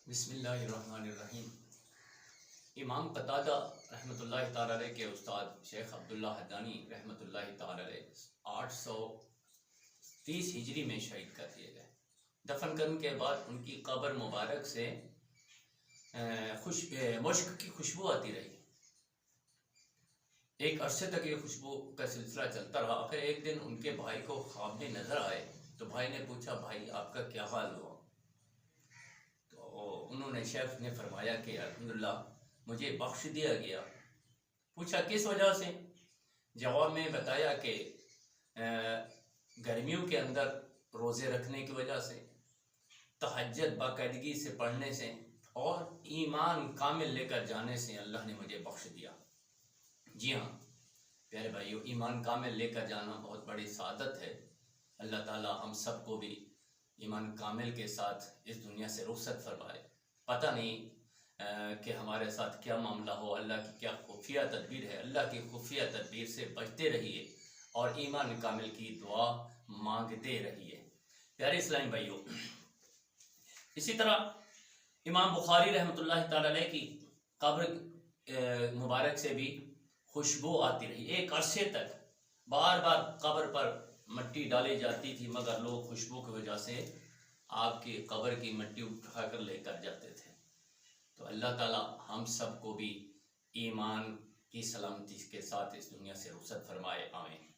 बिस्मिल्लाहिर्रहमानिर्रहीम। इमाम कतादा रहमतुल्लाहि ताला अलैह के उस्ताद शेख अब्दुल्ला हद्दानी रहमतुल्लाहि ताला अलैह 830 हिजरी में शहीद कर दिए गए। दफन करने के बाद उनकी कब्र मुबारक से मुश्क की खुशबू आती रही। एक अरसे तक ये खुशबू का सिलसिला चलता रहा। आखिर एक दिन उनके भाई को ख्वाब में नजर आए तो भाई ने पूछा, भाई आपका क्या हाल हुआ? तो उन्होंने शेख ने फरमाया कि अल्हम्दुलिल्लाह मुझे बख्श दिया गया। पूछा किस वजह से? जवाब में बताया कि गर्मियों के अंदर रोज़े रखने की वजह से, तहज्जुद बाकायदगी से पढ़ने से और ईमान कामिल लेकर जाने से अल्लाह ने मुझे बख्श दिया। जी हाँ प्यारे भाइयों, ईमान कामिल लेकर जाना बहुत बड़ी सादत है। अल्लाह ताला हम सबको भी ईमान कामिल के साथ इस दुनिया से रुखसत फरमाए। पता नहीं कि हमारे साथ क्या मामला हो, अल्लाह की क्या खुफिया तदबीर है। अल्लाह की खुफिया तदबीर से बचते रहिए और ईमान कामिल की दुआ मांगते रहिए। प्यारे इस्लामी भाइयों, इसी तरह इमाम बुखारी रहमतुल्लाहि ताला अलैह की कब्र मुबारक से भी खुशबू आती रही। एक अरसे तक बार बार कब्र पर मट्टी डाली जाती थी, मगर लोग खुशबू की वजह से आपकी कब्र की मट्टी उठाकर लेकर जाते थे। तो अल्लाह ताला हम सबको भी ईमान की सलामती के साथ इस दुनिया से रुखसत फरमाए। आमीन।